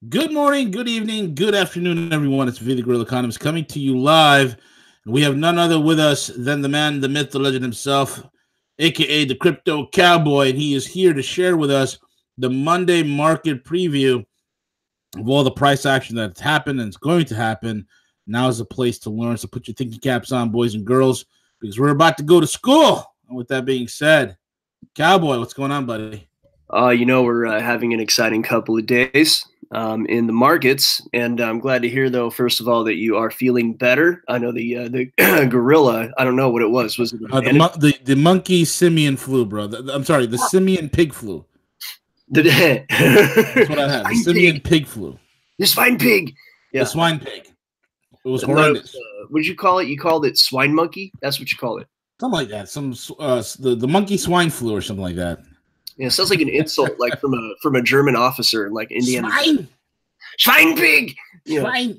Good morning, good evening, good afternoon, everyone. It's V the Guerrilla Economist coming to you live. We have none other with us than the man, the myth, the legend himself, aka the Crypto Cowboy, and he is here to share with us the Monday market preview of all the price action that's happened and is going to happen. Now is the place to learn. So put your thinking caps on, boys and girls, because we're about to go to school. And with that being said, Cowboy, what's going on, buddy? We're having an exciting couple of days in the markets, and I'm glad to hear, though, first of all, that you are feeling better. I know the gorilla. I don't know what it was. Was it the monkey simian flu, bro? I'm sorry, the simian pig flu. That's what I had. The simian pig flu. The swine pig. Yeah. The swine pig. It was horrendous. What did you call it? You called it swine monkey? That's what you call it. Something like that. The monkey swine flu or something like that. Yeah, it sounds like an insult, like from a German officer in like Indiana. Swine pig. Swine.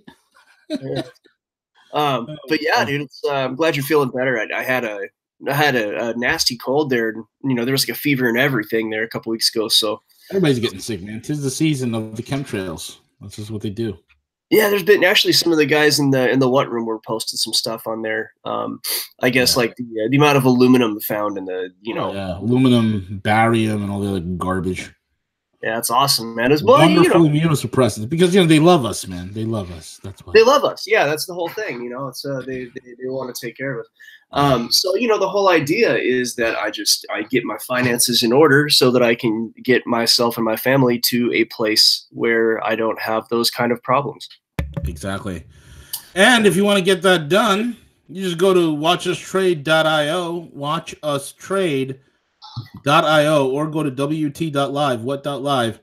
Yeah. But yeah, dude, I'm glad you're feeling better. I had a nasty cold there. There was like a fever and everything there a couple weeks ago. So everybody's getting sick, man. 'Tis the season of the chemtrails. That's just what they do. Yeah, there's been actually some of the guys in the what room were posted some stuff on there. I guess like the amount of aluminum found in the aluminum, barium, and all the other garbage. Yeah, it's awesome, man. It's wonderful immunosuppressants because they love us, man. They love us. That's why they love us. Yeah, that's the whole thing. It's they want to take care of us. So the whole idea is that I get my finances in order so that I can get myself and my family to a place where I don't have those kind of problems. Exactly. And if you want to get that done, you just go to watchustrade.io, watchustrade.io, or go to wt.live, what.live.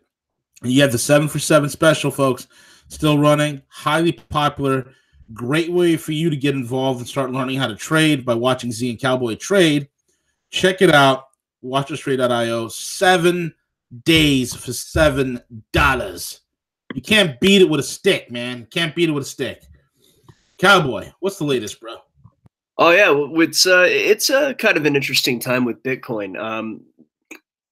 And you have the 7 for 7 special, folks, still running, highly popular. Great way for you to get involved and start learning how to trade by watching Z and Cowboy trade. Check it out. Watchustrade.io. 7 days for $7. You can't beat it with a stick, man. Can't beat it with a stick. Cowboy, what's the latest, bro? Oh yeah, it's a kind of an interesting time with Bitcoin.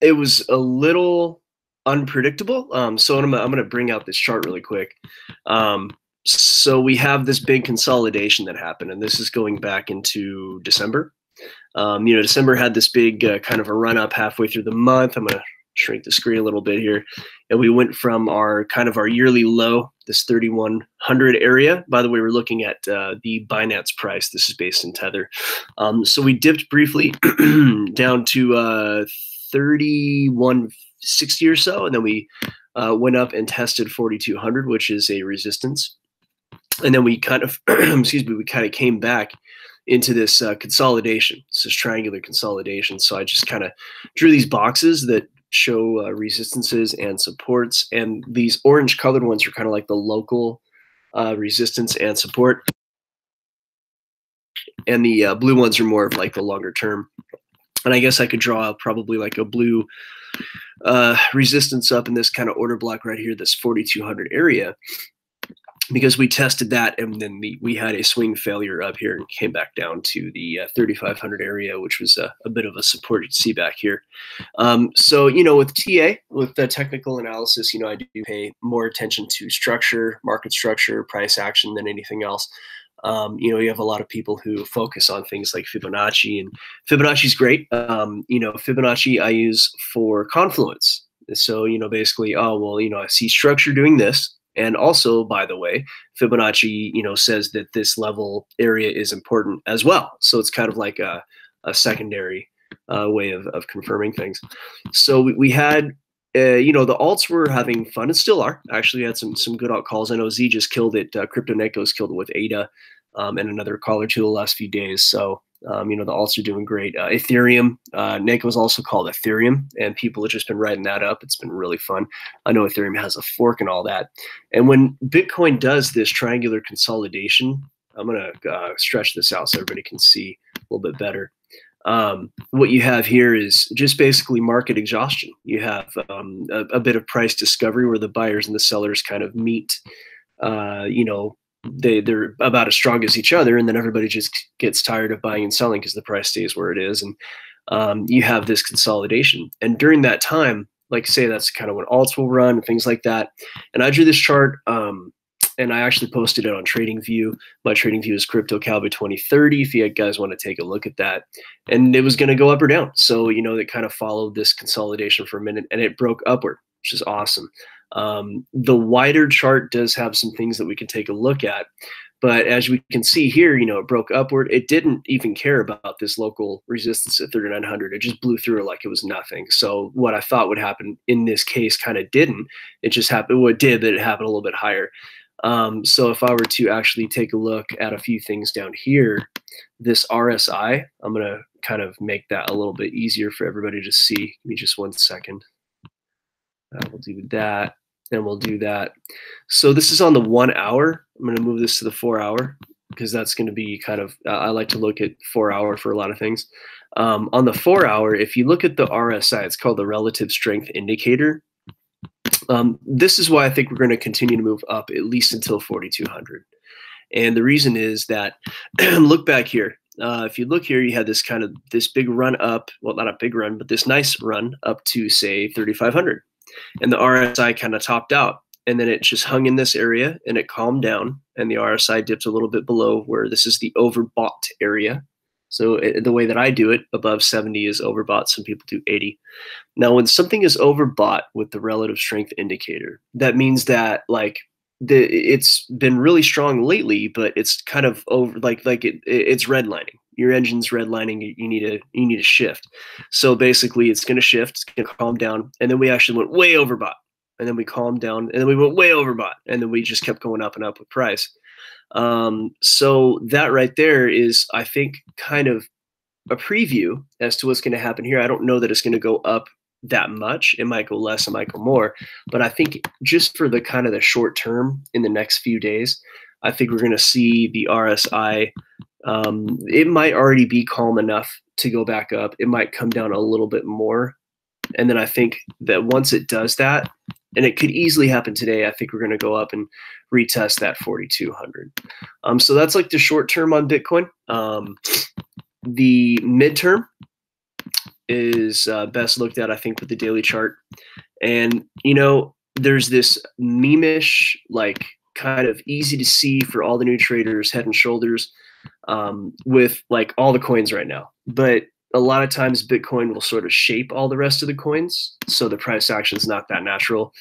It was a little unpredictable. So I'm gonna bring out this chart really quick. So we have this big consolidation that happened, and this is going back into December. December had this big kind of a run up halfway through the month. I'm gonna shrink the screen a little bit here, and we went from our yearly low, this 3,100 area. By the way, we're looking at the Binance price. This is based in Tether. So we dipped briefly down to 3,160 or so, and then we went up and tested 4,200, which is a resistance. And then we kind of, we kind of came back into this consolidation, this triangular consolidation. So I just kind of drew these boxes that show resistances and supports, and these orange colored ones are kind of like the local resistance and support, and the blue ones are more of like the longer term. And I guess I could draw probably like a blue resistance up in this kind of order block right here, this 4,200 area, because we tested that, and then we had a swing failure up here and came back down to the 3,500 area, which was a bit of a supported C back here. So, with TA, with the technical analysis, I do pay more attention to structure, market structure, price action than anything else. You have a lot of people who focus on things like Fibonacci, and Fibonacci is great. Fibonacci I use for confluence. So, basically, I see structure doing this. And also, by the way, Fibonacci, says that this level area is important as well. So it's kind of like a secondary way of confirming things. So we had, the alts were having fun and still are. Actually, we had some good alt calls. I know Z just killed it. Crypto Neko's killed it with ADA and another call or two the last few days. So, the alts are doing great. Ethereum, Neko's also called Ethereum, and people have just been writing that up. It's been really fun. I know Ethereum has a fork and all that. And when Bitcoin does this triangular consolidation, I'm going to stretch this out so everybody can see a little bit better. What you have here is just basically market exhaustion. You have a bit of price discovery where the buyers and the sellers kind of meet, they're about as strong as each other, and then everybody just gets tired of buying and selling because the price stays where it is, and you have this consolidation. And during that time, like say that's kind of when alts will run and things like that. And I drew this chart, and I actually posted it on TradingView. My TradingView is Crypto Cowboy 2030. If you guys want to take a look at that, and it was going to go up or down. So, you know, it kind of followed this consolidation for a minute, and it broke upward, which is awesome. The wider chart does have some things that we can take a look at. But as we can see here, you know, it broke upward. It didn't even care about this local resistance at 3,900. It just blew through it like it was nothing. So what I thought would happen in this case kind of didn't. It just happened. Well, it did, but it happened a little bit higher. So if I were to actually take a look at a few things down here, this RSI, I'm going to kind of make that a little bit easier for everybody to see. Give me just 1 second. We'll do that. And we'll do that. So this is on the 1 hour. I'm going to move this to the 4 hour because that's going to be kind of, I like to look at 4 hour for a lot of things. On the 4 hour, if you look at the RSI, it's called the relative strength indicator. This is why I think we're going to continue to move up at least until 4,200. And the reason is that, look back here. If you look here, you had this kind of, this big run up, well, not a big run, but this nice run up to say 3,500. And the RSI kind of topped out, and then it just hung in this area and it calmed down, and the RSI dipped a little bit below where this is the overbought area. So the way that I do it, above 70 is overbought. Some people do 80. Now, when something is overbought with the relative strength indicator, that means that like it's been really strong lately, but it's kind of over, it's redlining. Your engine's redlining. You need to shift. So basically, it's going to shift. It's going to calm down, and then we actually went way overbought, and then we calmed down, and then we went way overbought, and then we just kept going up and up with price. So that right there is, I think, kind of a preview as to what's going to happen here. I don't know that it's going to go up that much. It might go less, it might go more, but I think just for the kind of the short term in the next few days, I think we're going to see the RSI. It might already be calm enough to go back up. It might come down a little bit more. And then I think that once it does that, and it could easily happen today, I think we're going to go up and retest that 4,200. So that's like the short term on Bitcoin. The midterm is best looked at, I think, with the daily chart. And, you know, there's this meme-ish, like kind of easy to see for all the new traders, head and shoulders with like all the coins right now. But a lot of times Bitcoin will sort of shape all the rest of the coins. So the price action is not that natural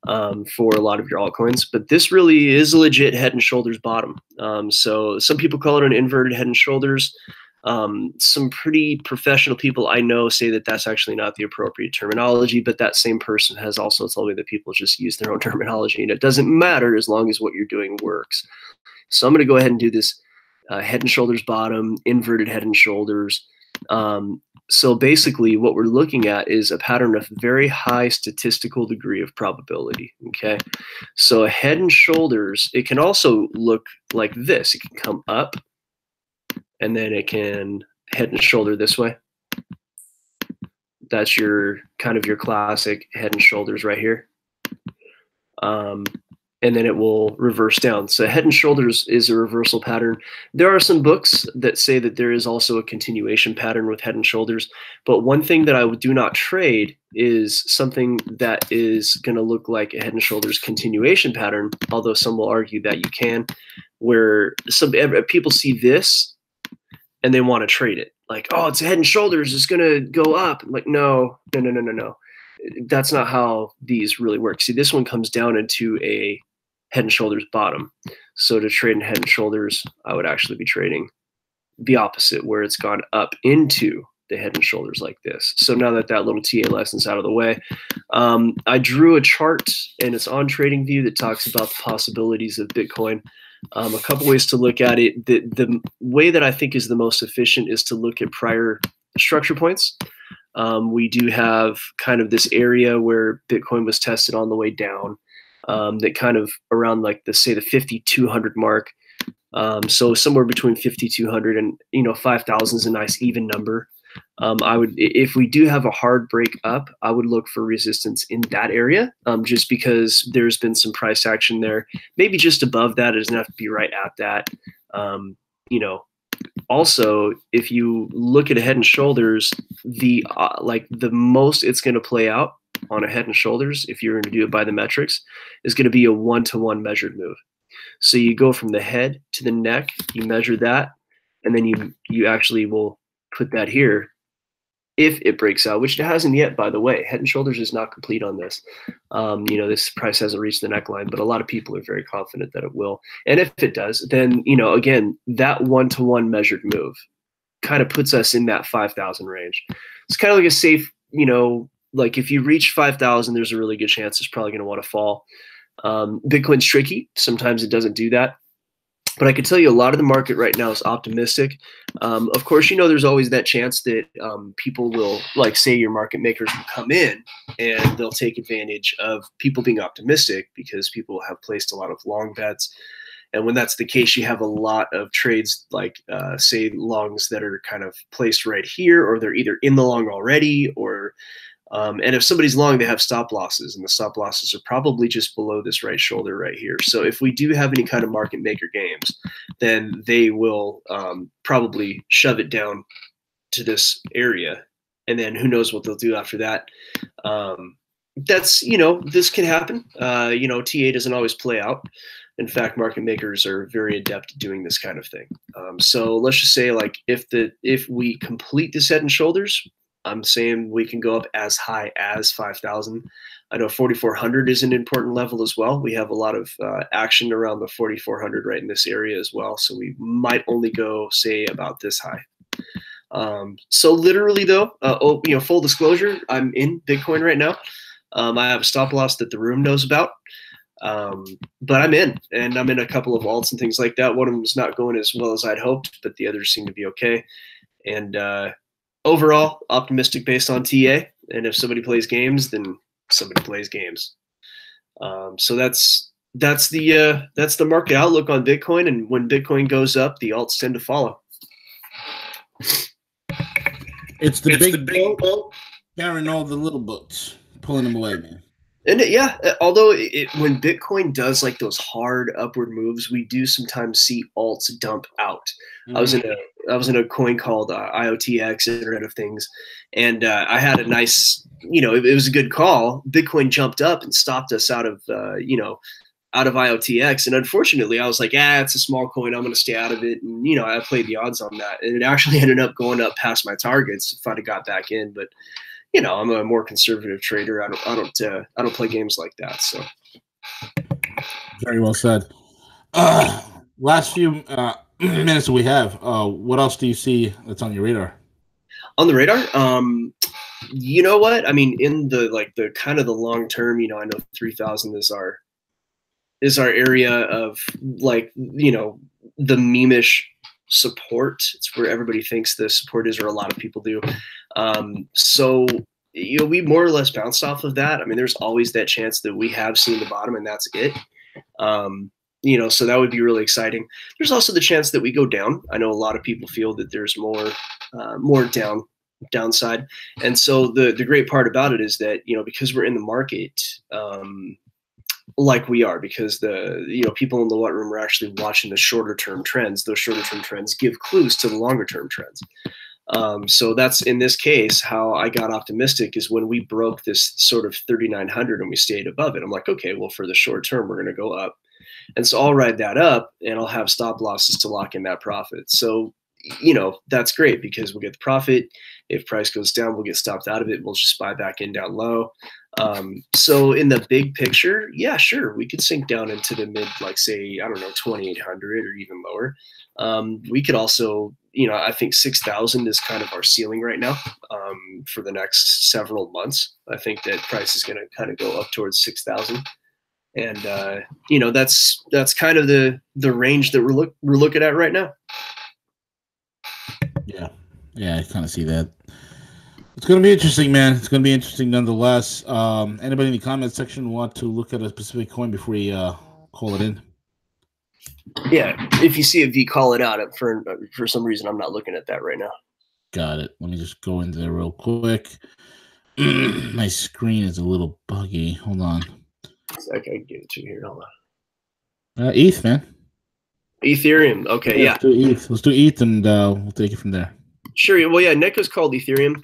for a lot of your altcoins. But this really is a legit head and shoulders bottom. So some people call it an inverted head and shoulders. Some pretty professional people I know say that that's actually not the appropriate terminology, but that same person has also told me that people just use their own terminology, and it doesn't matter as long as what you're doing works. So I'm going to go ahead and do this head and shoulders bottom, inverted head and shoulders. So basically what we're looking at is a pattern of very high statistical degree of probability. Okay. So a head and shoulders, it can also look like this. It can come up, and then it can head and shoulder this way. That's your kind of your classic head and shoulders right here. And then it will reverse down. So head and shoulders is a reversal pattern. There are some books that say that there is also a continuation pattern with head and shoulders. But one thing that I do not trade is something that is going to look like a head and shoulders continuation pattern, although some will argue that you can, where some people see this and they want to trade it. Like, oh, it's a head and shoulders, it's going to go up. I'm like, no. That's not how these really work. See, this one comes down into a head and shoulders bottom. So to trade in head and shoulders, I would actually be trading the opposite, where it's gone up into the head and shoulders like this. So now that that little TA lesson's out of the way, I drew a chart, and it's on TradingView, that talks about the possibilities of Bitcoin. A couple ways to look at it. The way that I think is the most efficient is to look at prior structure points. We do have kind of this area where Bitcoin was tested on the way down, that kind of around like the 5,200 mark. So somewhere between 5,200 and 5,000 is a nice even number. I would, if we do have a hard break up, I would look for resistance in that area, just because there's been some price action there. Maybe just above that. It doesn't have to be right at that. Also, if you look at a Head and Shoulders, the most it's going to play out on a Head and Shoulders, if you're going to do it by the metrics, is going to be a 1-to-1 measured move. So you go from the head to the neck, you measure that, and then you actually will put that here if it breaks out, which it hasn't yet, by the way. Head and Shoulders is not complete on this. This price hasn't reached the neckline, but a lot of people are very confident that it will. And if it does, then, again, that 1-to-1 measured move kind of puts us in that 5,000 range. It's kind of like a safe, like if you reach 5,000, there's a really good chance it's probably going to want to fall. Bitcoin's tricky. Sometimes it doesn't do that. But I can tell you a lot of the market right now is optimistic. Of course, there's always that chance that people will, like, say your market makers will come in and they'll take advantage of people being optimistic because people have placed a lot of long bets. And when that's the case, you have a lot of trades like, say, longs that are kind of placed right here, or they're either in the long already, or and if somebody's long, they have stop losses, and the stop losses are probably just below this right shoulder right here. So if we do have any kind of market maker games, then they will probably shove it down to this area, and then who knows what they'll do after that. That's, this can happen. TA doesn't always play out. In fact, market makers are very adept at doing this kind of thing. So let's just say, like, if we complete this Head and Shoulders, I'm saying we can go up as high as 5,000. I know 4,400 is an important level as well. We have a lot of action around the 4,400 right in this area as well. So we might only go, say, about this high. So literally, though, full disclosure, I'm in Bitcoin right now. I have a stop loss that the room knows about. But I'm in, and I'm in a couple of alts and things like that. One of them is not going as well as I'd hoped, but the others seem to be okay. And overall, optimistic based on TA. And if somebody plays games, then somebody plays games. So that's the market outlook on Bitcoin. And when Bitcoin goes up, the alts tend to follow. It's the big boat carrying all the little boats, pulling them away, man. And yeah, although when Bitcoin does like those hard upward moves, we do sometimes see alts dump out. Mm-hmm. I was in a coin called IOTX, Internet of Things, and I had a nice, it was a good call. Bitcoin jumped up and stopped us out of IOTX, and unfortunately, I was like, it's a small coin, I'm going to stay out of it, and I played the odds on that, and it actually ended up going up past my targets if I'd have got back in, but. I'm a more conservative trader. I don't play games like that. So, very well said. Last few minutes that we have. What else do you see that's on your radar? On the radar, you know what? I mean, in the kind of the long term, I know 3,000 is our area of the meme-ish support. It's where everybody thinks the support is, or a lot of people do. So we more or less bounced off of that. I mean, there's always that chance that we have seen the bottom and that's it. So that would be really exciting. There's also the chance that we go down. I know a lot of people feel that there's more downside. And so the great part about it is that, because we're in the market, like we are, because the people in the what room are actually watching the shorter term trends. Those shorter term trends give clues to the longer term trends. So that's, in this case, how I got optimistic is when we broke this sort of 3,900 and we stayed above it. I'm like, okay, well, for the short term, we're going to go up. And so I'll ride that up and I'll have stop losses to lock in that profit. So, that's great because we'll get the profit. If price goes down, we'll get stopped out of it. We'll just buy back in down low. So in the big picture, yeah, sure, we could sink down into the mid, like, say, I don't know, 2,800 or even lower. We could also, I think 6,000 is kind of our ceiling right now for the next several months. I think that price is going to kind of go up towards 6,000. And, that's kind of the range that we're looking at right now. Yeah, I kind of see that. It's going to be interesting, man. It's going to be interesting nonetheless. Anybody in the comment section want to look at a specific coin before we call it in? Yeah, if you see a V, call it out. For some reason, I'm not looking at that right now. Got it. Let me just go into there real quick. My screen is a little buggy. Hold on. I can give it to you here. Hold on. ETH, man. Ethereum. Okay, yeah. Let's do ETH. Let's do ETH, and we'll take it from there. Sure. Well, yeah. Neko's called Ethereum.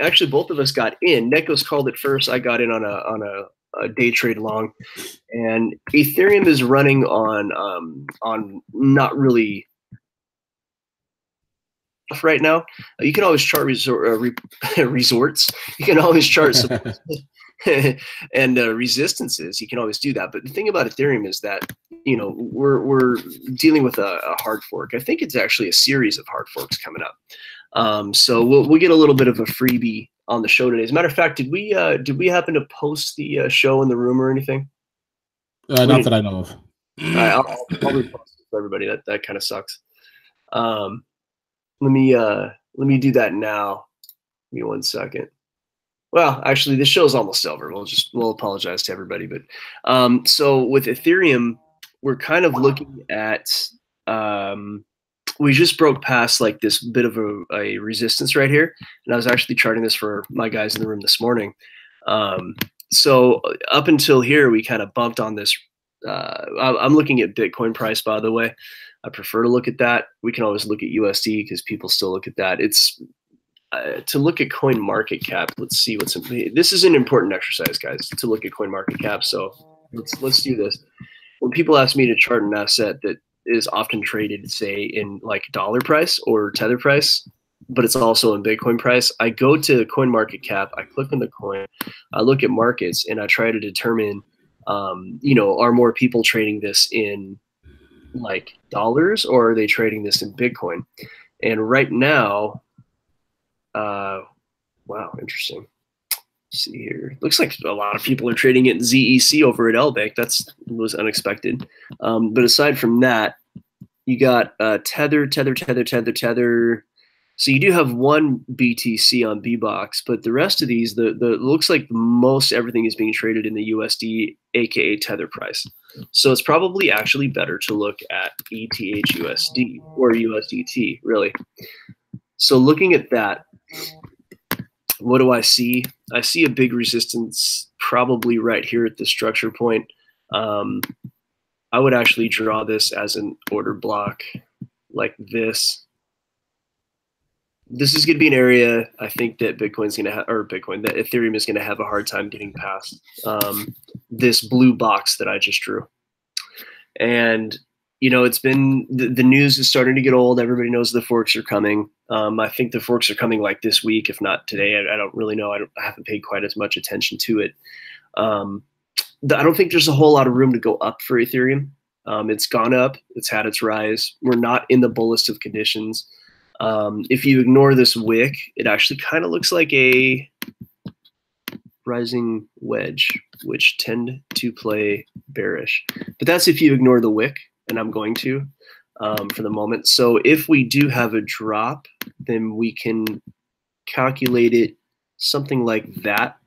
Actually, both of us got in. Neko's called it first. I got in on a day trade long, and Ethereum is running on not really right now. You can always chart resorts. You can always chart and resistances. You can always do that. But the thing about Ethereum is that, you know, we're dealing with a hard fork. I think it's actually a series of hard forks coming up. So we'll get a little bit of a freebie on the show today. As a matter of fact, did we happen to post the show in the room or anything? Not that I know of. All right, I'll repost it for everybody. That kind of sucks. Let me do that now. Give me 1 second. Well, actually, the show's almost over. We'll apologize to everybody. But so with Ethereum, we're kind of looking at we just broke past like this bit of a resistance right here, and I was actually charting this for my guys in the room this morning. So up until here, we kind of bumped on this. I'm looking at Bitcoin price, by the way. I prefer to look at that. We can always look at USD because people still look at that. It's to look at coin market cap. Let's see what's in. This is an important exercise, guys, to look at coin market cap. So let's do this. When people ask me to chart an asset that is often traded, say, in like dollar price or tether price, but it's also in Bitcoin price, I go to coin market cap, I click on the coin, I look at markets, and I try to determine, you know, are more people trading this in like dollars or are they trading this in Bitcoin? And right now, wow, interesting. Let's see here. Looks like a lot of people are trading it in ZEC over at LBank. That was unexpected. But aside from that, you got Tether. So you do have one BTC on BBox, but the rest of these, the looks like most everything is being traded in the USD, aka Tether price. So it's probably actually better to look at ETHUSD or USDT, really. So looking at that, what do I see? I see a big resistance probably right here at the structure point. I would actually draw this as an order block like this. This is going to be an area I think that Bitcoin's going to have, or that Ethereum is going to have a hard time getting past this blue box that I just drew. And, you know, it's been, the news is starting to get old. Everybody knows the forks are coming. I think the forks are coming like this week, if not today. I don't really know. I haven't paid quite as much attention to it. I don't think there's a whole lot of room to go up for Ethereum. It's gone up. It's had its rise. We're not in the bullest of conditions. If you ignore this wick, it actually kind of looks like a rising wedge, which tend to play bearish. But that's if you ignore the wick, and I'm going to for the moment. So if we do have a drop, then we can calculate it something like that.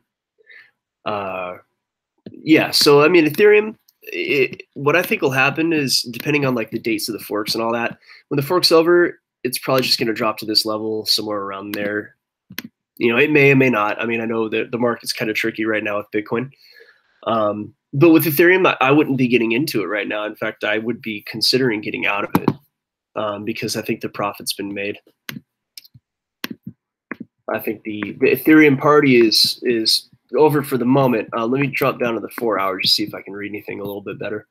Yeah, so I mean, Ethereum, what I think will happen is, depending on like the dates of the forks and all that, when the fork's over, it's probably just going to drop to this level somewhere around there. You know, it may or may not. I mean, I know that the market's kind of tricky right now with Bitcoin. But with Ethereum, I wouldn't be getting into it right now. In fact, I would be considering getting out of it because I think the profit's been made. I think the Ethereum party is over for the moment. Let me drop down to the 4 hours to see if I can read anything a little bit better.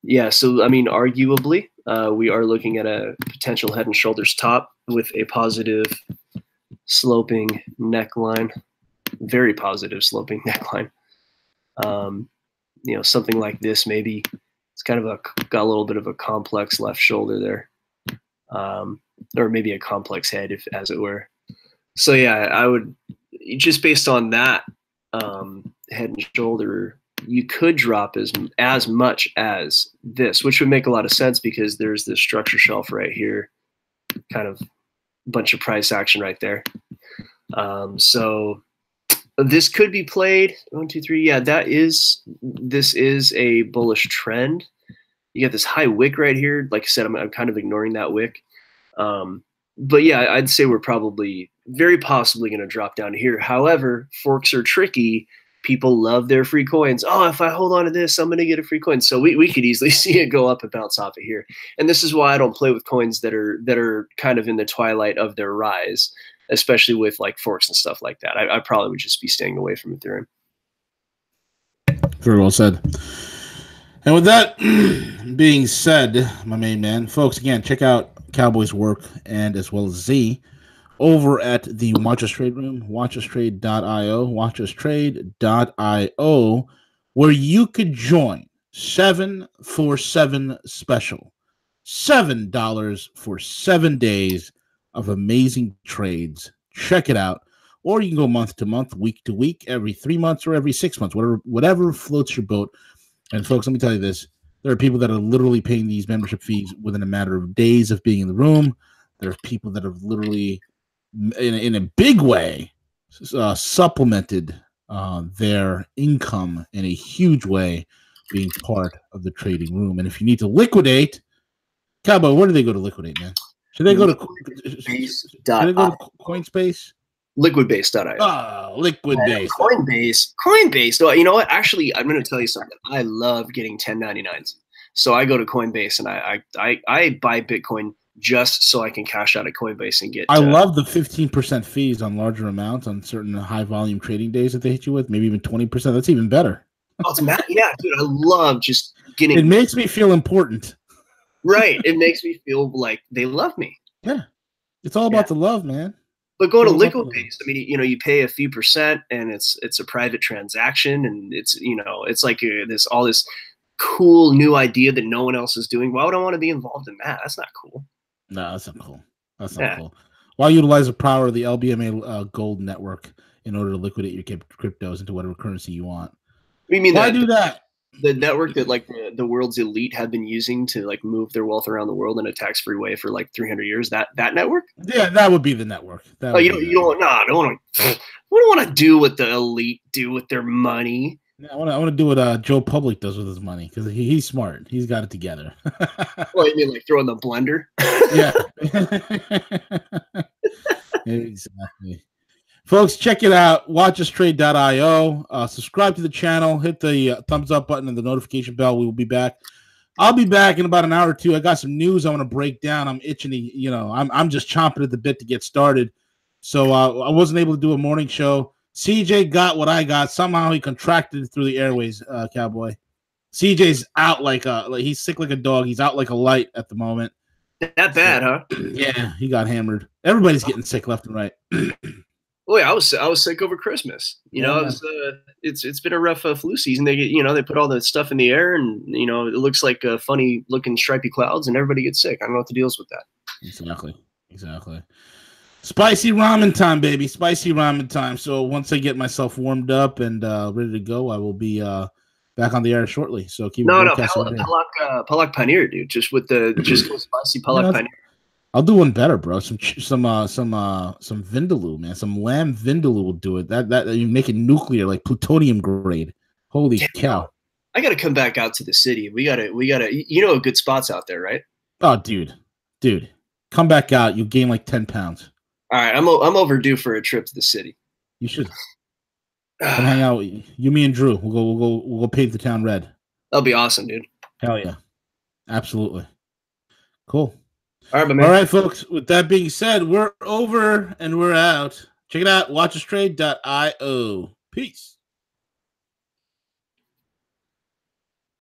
Yeah, so I mean, arguably, we are looking at a potential head and shoulders top with a positive sloping neckline, very positive sloping neckline. You know, something like this, maybe it's kind of got a little bit of a complex left shoulder there, or maybe a complex head, if as it were. So yeah, I would, just based on that head and shoulder, you could drop as much as this, which would make a lot of sense because there's this structure shelf right here, kind of bunch of price action right there. So this could be played 1, 2, 3. Yeah, this is a bullish trend. You got this high wick right here. Like I said, I'm kind of ignoring that wick. But yeah, I'd say we're probably very possibly going to drop down here. However, forks are tricky. They can people love their free coins. Oh, if I hold on to this, I'm going to get a free coin. So we could easily see it go up and bounce off of here. And this is why I don't play with coins that are kind of in the twilight of their rise, especially with like forks and stuff like that. I probably would just be staying away from Ethereum. Very well said. And with that being said, my main man, folks, again, check out Cowboy's work and as well as Z over at the Watch Us Trade room, watchustrade.io, watchustrade.io, where you could join 747 special, $7 for 7 days of amazing trades. Check it out. Or you can go month to month, week to week, every 3 months or every 6 months, whatever floats your boat. And folks, let me tell you this. There are people that are literally paying these membership fees within a matter of days of being in the room. There are people that have literally, in a big way, supplemented their income in a huge way being part of the trading room. And if you need to liquidate, Cowboy, where do they go to liquidate, man? Should they go to Coinspace? Liquidbase.io. Oh, Liquidbase. Coinbase. So, you know what? Actually, I'm going to tell you something. I love getting 1099s. So I go to Coinbase and I buy Bitcoin just so I can cash out at Coinbase and get. I love the 15% fees on larger amounts on certain high volume trading days that they hit you with. Maybe even 20%. That's even better. Oh, it's mad. Yeah, dude. I love just getting. It makes me feel important. Right. It makes me feel like they love me. Yeah. It's all about the love, man. But go to Liquidbase. I mean, you pay a few percent, and it's a private transaction, and it's like all this cool new idea that no one else is doing. Why would I want to be involved in that? That's not cool. No, that's not cool. That's not cool. Why utilize the power of the LBMA Gold network in order to liquidate your cryptos into whatever currency you want? What do you mean? Why do that? The network that like the world's elite have been using to like move their wealth around the world in a tax-free way for like 300 years. That network? Yeah, that would be the network. You don't want to do what the elite do with their money. I want to do what Joe Public does with his money because he's smart. He's got it together. Well, you mean like throw in the blender? Yeah. Exactly. Folks, check it out. Watchustrade.io. Subscribe to the channel. Hit the thumbs up button and the notification bell. We will be back. I'll be back in about an hour or two. I got some news I want to break down. I'm itching to, I'm just chomping at the bit to get started. So I wasn't able to do a morning show. CJ got what I got. Somehow he contracted through the airways, Cowboy. CJ's out like he's sick like a dog. He's out like a light at the moment. That bad, huh? Yeah, he got hammered. Everybody's getting sick left and right. Oh yeah, I was sick over Christmas. It's been a rough flu season. They get they put all the stuff in the air, and it looks like funny looking stripy clouds, and everybody gets sick. I don't know what the deal's with that. Exactly. Spicy ramen time, baby. Spicy ramen time. So once I get myself warmed up and ready to go, I will be back on the air shortly. So keep palak paneer, dude. Just spicy palak paneer. I'll do one better, bro. Some vindaloo, man. Some lamb vindaloo will do it. That you make it nuclear, like plutonium grade. Holy cow! I got to come back out to the city. We gotta. Good spots out there, right? Oh, dude, come back out. You'll gain like 10 pounds. All right, I'm overdue for a trip to the city. You should come hang out. You, me, and Drew. We'll go paint the town red. That'll be awesome, dude. Hell yeah, absolutely. Cool. All right, folks. With that being said, we're over and we're out. Check it out. Watchustrade.io. Peace.